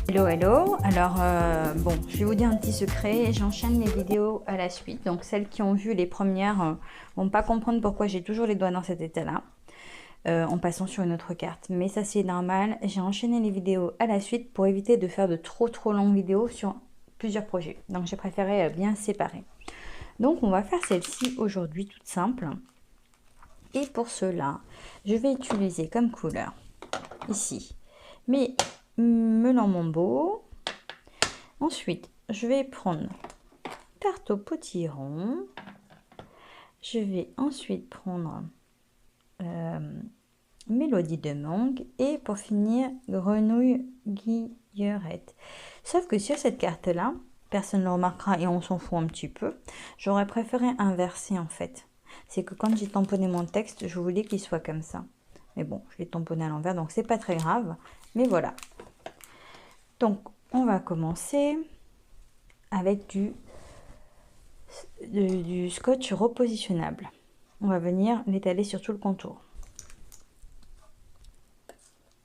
Hello hello, alors bon, je vais vous dire un petit secret, j'enchaîne les vidéos à la suite, donc celles qui ont vu les premières vont pas comprendre pourquoi j'ai toujours les doigts dans cet état là, en passant sur une autre carte, mais ça c'est normal, j'ai enchaîné les vidéos à la suite pour éviter de faire de trop longues vidéos sur plusieurs projets, donc j'ai préféré bien séparer. Donc on va faire celle-ci aujourd'hui toute simple, et pour cela je vais utiliser comme couleur ici mes melons Mambo. Ensuite, je vais prendre tarte au potiron. Je vais ensuite prendre mélodie de mangue. Et pour finir, grenouille guillerette. Sauf que sur cette carte-là, personne ne le remarquera et on s'en fout un petit peu. J'aurais préféré inverser en fait. C'est que quand j'ai tamponné mon texte, je voulais qu'il soit comme ça. Mais bon, je l'ai tamponné à l'envers, donc c'est pas très grave. Mais voilà. Donc, on va commencer avec du scotch repositionnable. On va venir l'étaler sur tout le contour.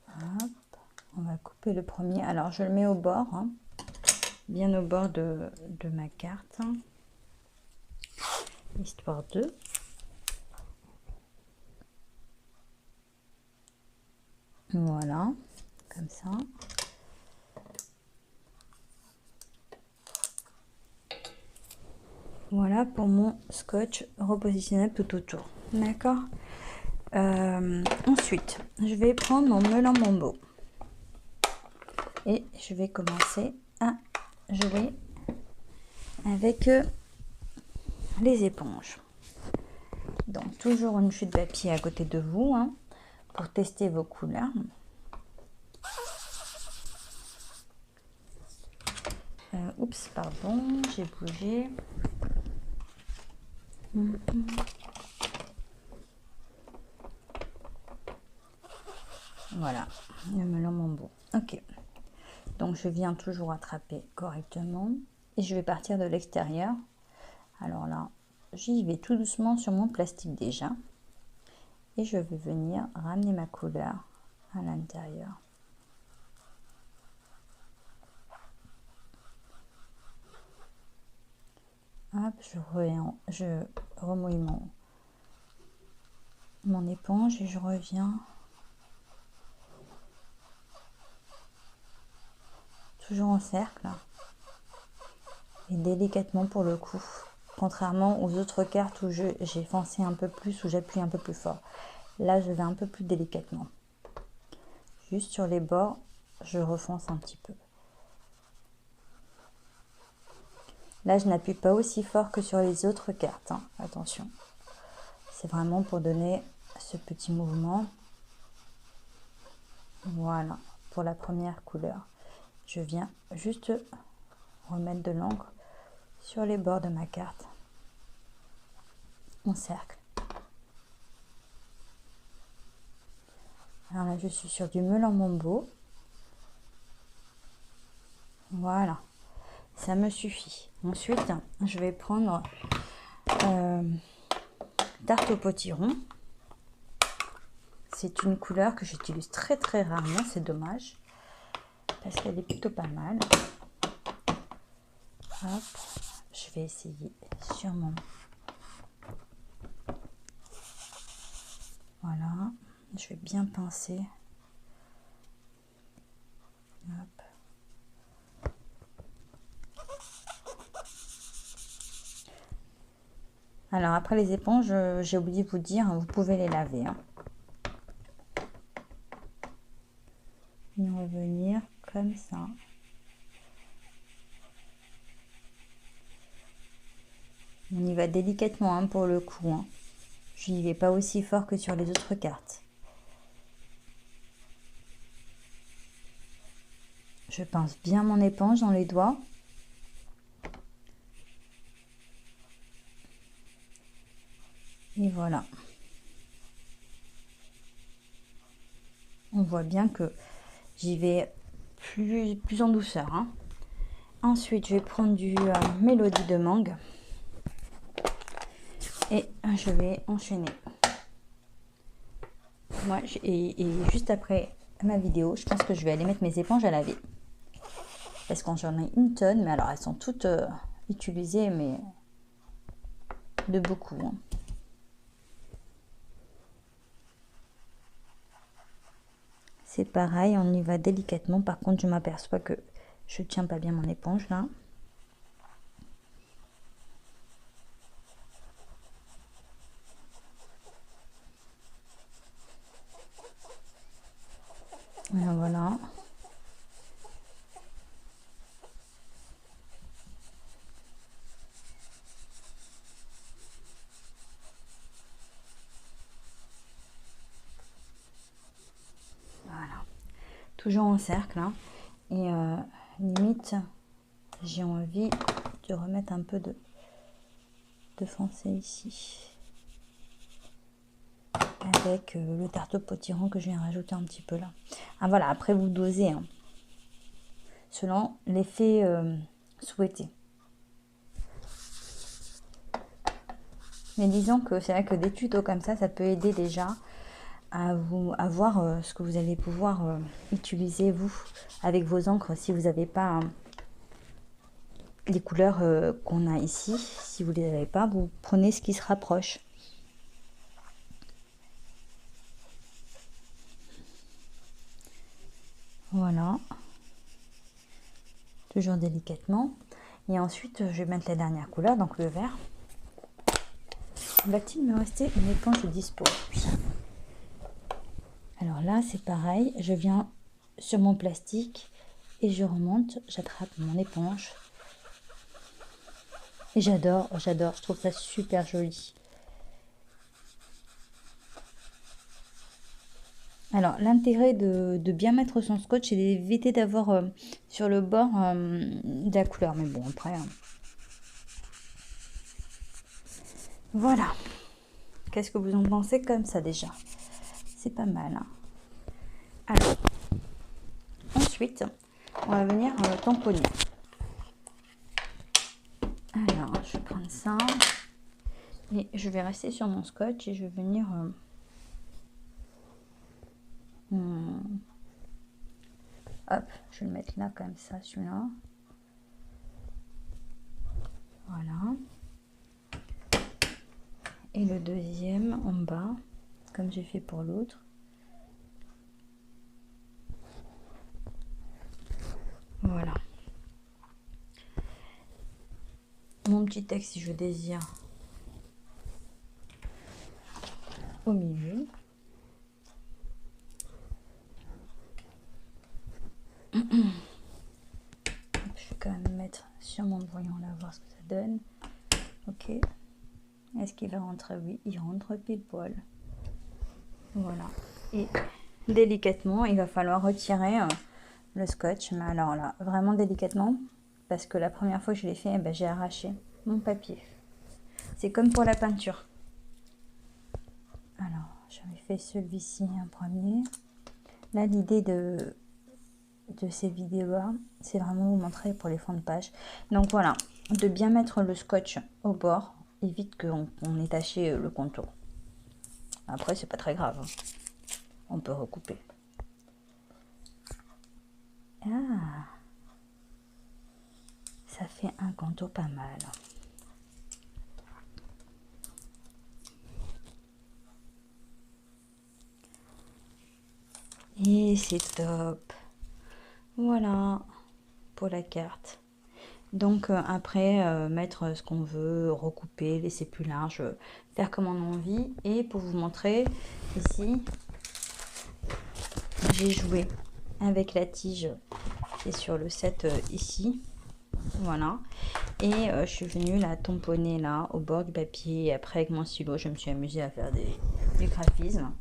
Hop, on va couper le premier. Alors, je le mets au bord, hein, bien au bord de ma carte, histoire de... Voilà, comme ça. Voilà pour mon scotch repositionnable tout autour. D'accord. Ensuite, je vais prendre mon melon Mambo. Et je vais commencer à jouer avec les éponges. Donc, toujours une chute de papier à côté de vous, hein, pour tester vos couleurs. Oups, pardon, j'ai bougé. Voilà, le melon Mambo. Ok. Donc, je viens toujours attraper correctement. Et je vais partir de l'extérieur. Alors là, j'y vais tout doucement sur mon plastique déjà. Et je vais venir ramener ma couleur à l'intérieur. Hop, je remouille mon éponge et je reviens toujours en cercle et délicatement pour le coup, contrairement aux autres cartes où j'ai foncé un peu plus, où j'appuie un peu plus fort. Là, je vais un peu plus délicatement. Juste sur les bords, je refonce un petit peu. Là, je n'appuie pas aussi fort que sur les autres cartes, hein. Attention. C'est vraiment pour donner ce petit mouvement. Voilà, pour la première couleur. Je viens juste remettre de l'encre sur les bords de ma carte en cercle. Alors là, je suis sur du melon Mambo. Voilà, ça me suffit. Ensuite, je vais prendre tarte au potiron. C'est une couleur que j'utilise très rarement, c'est dommage, parce qu'elle est plutôt pas mal. Hop, je vais essayer sur mon... Voilà, je vais bien pincer. Hop. Alors après les éponges, j'ai oublié de vous dire, vous pouvez les laver, hein. Et revenir comme ça. On y va délicatement, hein, pour le coup, hein. Je n'y vais pas aussi fort que sur les autres cartes. Je pince bien mon éponge dans les doigts. Et voilà. On voit bien que j'y vais plus en douceur, hein. Ensuite, je vais prendre du mélodie de mangue. Et je vais enchaîner. Moi, et juste après ma vidéo, je pense que je vais aller mettre mes éponges à laver. parce que j'en ai une tonne, mais alors elles sont toutes utilisées, mais de beaucoup. Hein. C'est pareil, on y va délicatement. Par contre, je m'aperçois que je tiens pas bien mon éponge là. Voilà. Voilà. Toujours en cercle. Hein. Et limite, j'ai envie de remettre un peu de foncé ici. Avec le tarte au potiron que je viens rajouter un petit peu là. Ah voilà, après vous dosez hein, selon l'effet souhaité. Mais disons que c'est vrai que des tutos comme ça peut aider déjà à voir ce que vous allez pouvoir utiliser vous avec vos encres si vous n'avez pas les couleurs qu'on a ici. Si vous ne les avez pas, vous prenez ce qui se rapproche. Voilà, toujours délicatement. Et ensuite, je vais mettre la dernière couleur, donc le vert. Va-t-il me rester une éponge dispo? Alors là, c'est pareil. Je viens sur mon plastique et je remonte. J'attrape mon éponge. Et j'adore. Je trouve ça super joli. Alors, l'intérêt de bien mettre son scotch, c'est d'éviter d'avoir sur le bord de la couleur. Mais bon, après... Voilà. Qu'est-ce que vous en pensez comme ça déjà? C'est pas mal. Hein. Alors, ensuite, on va venir tamponner. Alors, je vais prendre ça. Et je vais rester sur mon scotch et je vais venir... Hop, je vais le mettre là comme ça, celui-là. Voilà. Et le deuxième en bas, comme j'ai fait pour l'autre. Voilà. Mon petit texte, si je désire, au milieu. Je vais quand même mettre sur mon brouillon là, voir ce que ça donne. Ok. Est-ce qu'il va rentrer? Oui, il rentre pile poil. Voilà. Et délicatement, il va falloir retirer le scotch. Mais alors là, vraiment délicatement, parce que la première fois que je l'ai fait, j'ai arraché mon papier. C'est comme pour la peinture. Alors, j'avais fait celui-ci en premier. Là, l'idée de ces vidéos-là, c'est vraiment vous montrer pour les fonds de page. Donc voilà, de bien mettre le scotch au bord, évite qu'on ait taché le contour. Après, c'est pas très grave. Hein. On peut recouper. Ah, ça fait un contour pas mal. Et c'est top. Voilà pour la carte. Donc après, mettre ce qu'on veut, recouper, laisser plus large, faire comme on a envie. Et pour vous montrer, ici, j'ai joué avec la tige qui est sur le set ici. Voilà. Et je suis venue la tamponner là, au bord du papier. Et après, avec mon stylo, je me suis amusée à faire du graphisme.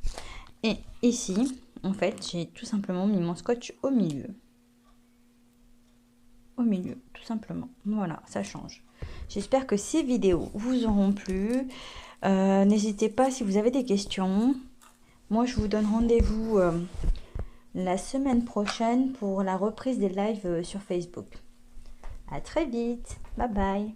Et ici, en fait, j'ai tout simplement mis mon scotch au milieu. Au milieu, tout simplement. Voilà, ça change. J'espère que ces vidéos vous auront plu. N'hésitez pas si vous avez des questions. Moi, je vous donne rendez-vous la semaine prochaine pour la reprise des lives sur Facebook. À très vite. Bye bye.